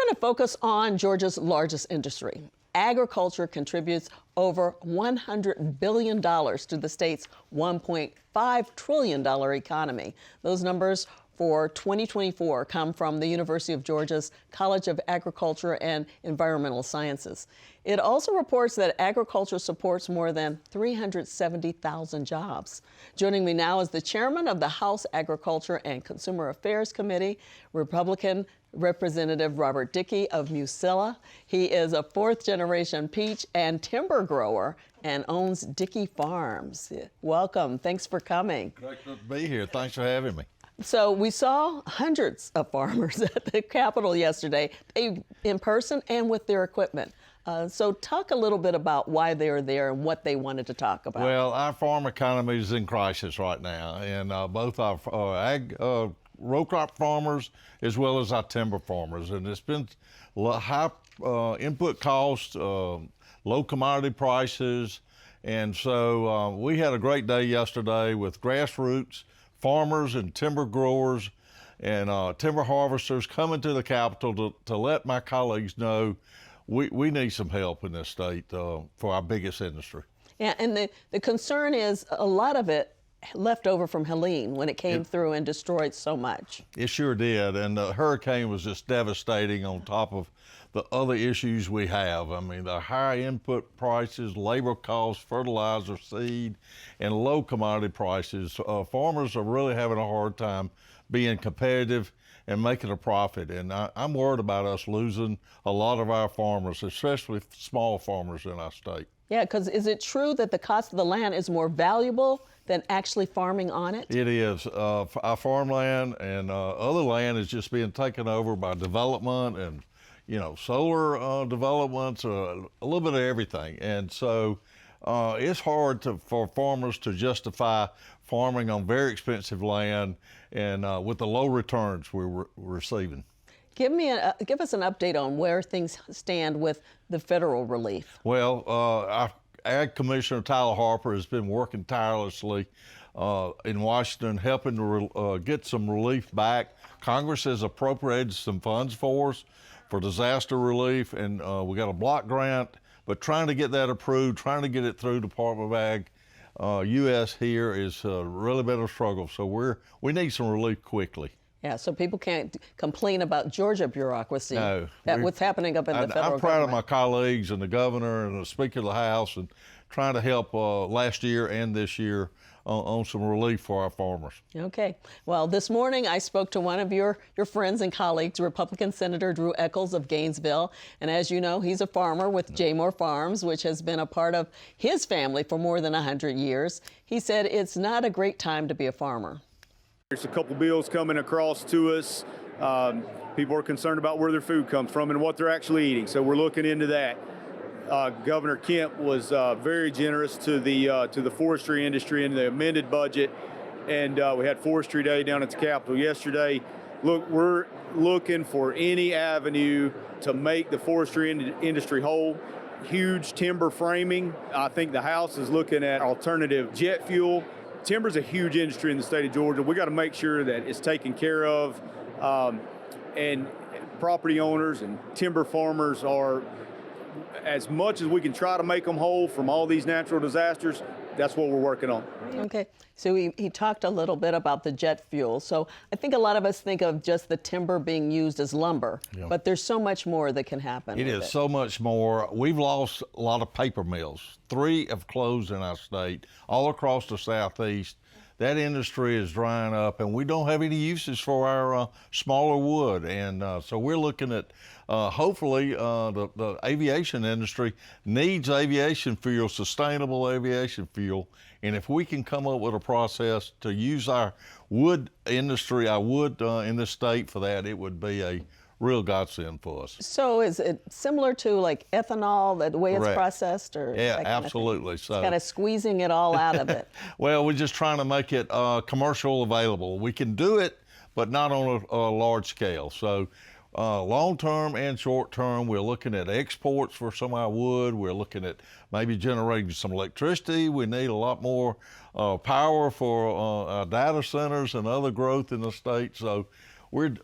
going to focus on Georgia's largest industry. Agriculture contributes over $100 billion to the state's $1.5 trillion economy. Those numbers for 2024 come from the University of Georgia's College of Agriculture and Environmental Sciences. It also reports that agriculture supports more than 370,000 jobs. Joining me now is the chairman of the House Agriculture and Consumer Affairs Committee, Republican Representative Robert Dickey of Musilla. He is a fourth-generation peach and timber grower and owns Dickey Farms. Welcome. Thanks for coming. Great to be here. Thanks for having me. So we saw hundreds of farmers at the Capitol yesterday, in person and with their equipment. So talk a little bit about why they were there and what they wanted to talk about. Well, our farm economy is in crisis right now, and both our row crop farmers as well as our timber farmers. And it's been high input costs, low commodity prices. And so we had a great day yesterday with grassroots farmers and timber growers and timber harvesters coming to the Capitol to let my colleagues know we need some help in this state for our biggest industry. Yeah, and the concern is a lot of it left over from Helene when it came through and destroyed so much. It sure did, and the hurricane was just devastating on top of the other issues we have. I mean, the high input prices, labor costs, fertilizer, seed, and low commodity prices. Farmers are really having a hard time being competitive and making a profit, and I'm worried about us losing a lot of our farmers, especially small farmers in our state. Yeah, because is it true that the cost of the land is more valuable than actually farming on it? It is. Our farmland and other land is just being taken over by development and, solar developments, a little bit of everything. And so it's hard for farmers to justify farming on very expensive land and with the low returns we're receiving. Give us an update on where things stand with the federal relief. Well, our Ag Commissioner Tyler Harper has been working tirelessly in Washington, helping to get some relief back. Congress has appropriated some funds for us for disaster relief, and we got a block grant, but trying to get that approved, trying to get it through Department of Ag U.S. here is really been a struggle. So we need some relief quickly. Yeah, so people can't complain about Georgia bureaucracy. No. What's happening up in the federal government. I'm proud of my colleagues and the governor and the Speaker of the House and trying to help last year and this year on some relief for our farmers. Okay. Well, this morning I spoke to one of your friends and colleagues, Republican Senator Drew Eccles of Gainesville. And as you know, he's a farmer with Jaymore Farms, which has been a part of his family for more than 100 years. He said it's not a great time to be a farmer. There's a couple bills coming across to us. People are concerned about where their food comes from and what they're actually eating, so we're looking into that. Governor Kemp was very generous to the forestry industry in the amended budget, and we had Forestry Day down at the Capitol yesterday. Look, we're looking for any avenue to make the forestry industry whole. Huge timber framing. I think the House is looking at alternative jet fuel. Timber's a huge industry in the state of Georgia. We got to make sure that it's taken care of, and property owners and timber farmers are, as much as we can try to make them whole from all these natural disasters, that's what we're working on. Okay, so he talked a little bit about the jet fuel. So I think a lot of us think of just the timber being used as lumber, but there's so much more that can happen. It is so much more. We've lost a lot of paper mills. 3 have closed in our state, all across the southeast. That industry is drying up, and we don't have any uses for our smaller wood. And so we're looking at, hopefully, the aviation industry needs aviation fuel, sustainable aviation fuel. And if we can come up with a process to use our wood industry, our wood in this state for that, it would be a real godsend for us. So is it similar to like ethanol, the way it's processed? Or yeah, absolutely. So kind of squeezing it all out of it. Well, we're just trying to make it commercial available. We can do it, but not on a large scale. So long-term and short-term, we're looking at exports for some of our wood. We're looking at maybe generating some electricity. We need a lot more power for data centers and other growth in the state. So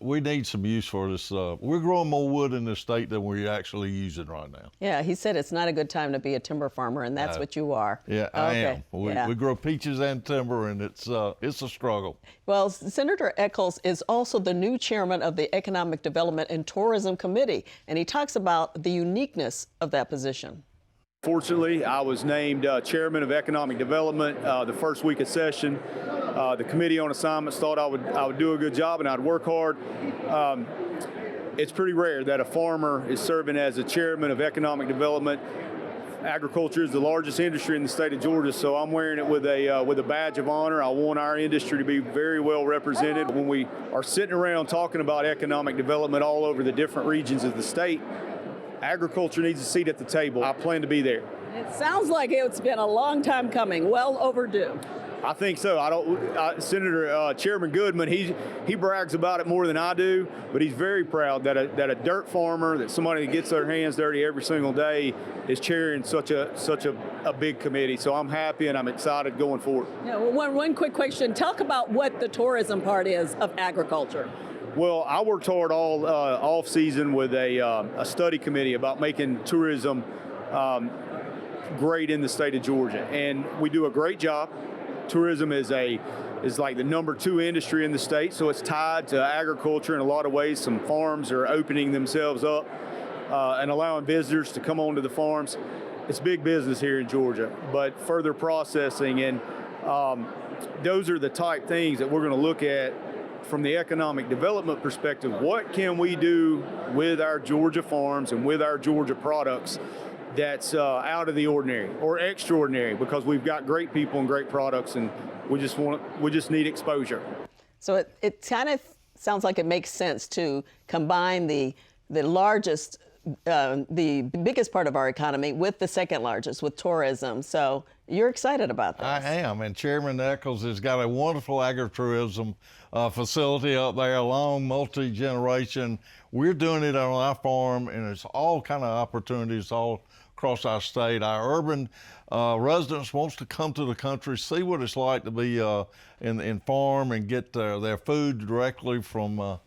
we need some use for this. We're growing more wood in this state than we're actually using right now. Yeah, he said it's not a good time to be a timber farmer, and that's what you are. Yeah, I am. We grow peaches and timber, and it's a struggle. Well, Senator Echols is also the new chairman of the Economic Development and Tourism Committee, and he talks about the uniqueness of that position. Fortunately, I was named chairman of economic development the first week of session. The committee on assignments thought I would do a good job and I'd work hard. It's pretty rare that a farmer is serving as a chairman of economic development. Agriculture is the largest industry in the state of Georgia, so I'm wearing it with a badge of honor. I want our industry to be very well represented. When we are sitting around talking about economic development all over the different regions of the state, agriculture needs a seat at the table. I plan to be there. It sounds like it's been a long time coming, well overdue. I think so. Senator Chairman Goodman, he brags about it more than I do, but he's very proud that a dirt farmer, that somebody that gets their hands dirty every single day, is chairing such a big committee. So I'm happy and I'm excited going forward. Yeah, well, one quick question. Talk about what the tourism part is of agriculture. Well, I worked hard all off season with a study committee about making tourism great in the state of Georgia, and we do a great job. Tourism is like the #2 industry in the state, so it's tied to agriculture in a lot of ways. Some farms are opening themselves up and allowing visitors to come onto the farms. It's big business here in Georgia, but further processing, and those are the type things that we're going to look at from the economic development perspective. What can we do with our Georgia farms and with our Georgia products that's out of the ordinary or extraordinary, because we've got great people and great products, and we just need exposure. So it kind of sounds like it makes sense to combine the largest, the biggest part of our economy with the second largest, with tourism. So you're excited about this. I am, and Chairman Echols has got a wonderful agritourism facility up there, long multi-generation. We're doing it on our farm, and it's all kind of opportunities all across our state. Our urban residents wants to come to the country, see what it's like to be in farm and get their food directly from a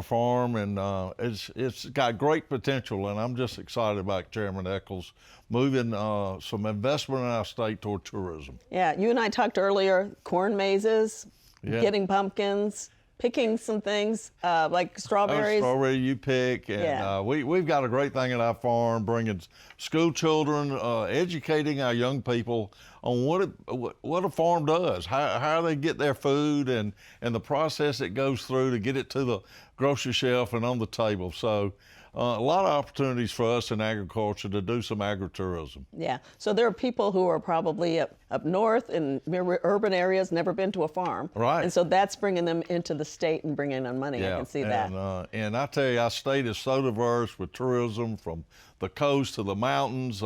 farm, and it's got great potential, and I'm just excited about Chairman Echols moving some investment in our state toward tourism. Yeah, you and I talked earlier, corn mazes, getting pumpkins, picking some things like strawberries. Strawberry you pick, and we've got a great thing at our farm, bringing school children, educating our young people on what a farm does, how they get their food, and the process it goes through to get it to the grocery shelf and on the table. So a lot of opportunities for us in agriculture to do some agritourism. Yeah, so there are people who are probably up north in urban areas, never been to a farm. Right. And so that's bringing them into the state and bringing in money. I can see that. And I tell you, our state is so diverse with tourism, from the coast to the mountains,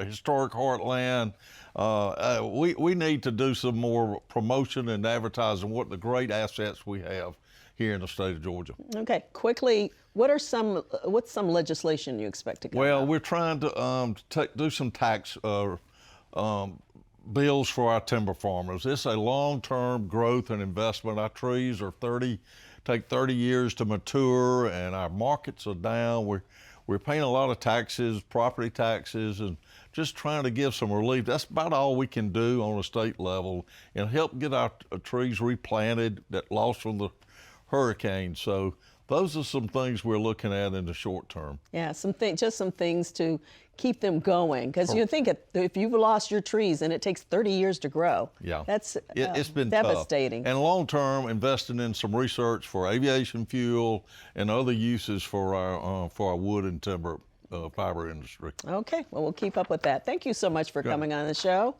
historic heartland. We need to do some more promotion and advertising what the great assets we have here in the state of Georgia. Okay, quickly, what's some legislation you expect to come out? We're trying to do some tax bills for our timber farmers. It's a long-term growth and investment. Our trees are take 30 years to mature, and our markets are down. We're paying a lot of taxes, property taxes, and just trying to give some relief. That's about all we can do on a state level, and help get our trees replanted that lost from the hurricane. So those are some things we're looking at in the short term. Yeah, just some things to keep them going, because you think if you've lost your trees and it takes 30 years to grow, it's been devastating. Tough. And long term, investing in some research for aviation fuel and other uses for our wood and timber fiber industry. Okay, well, we'll keep up with that. Thank you so much for coming on the show.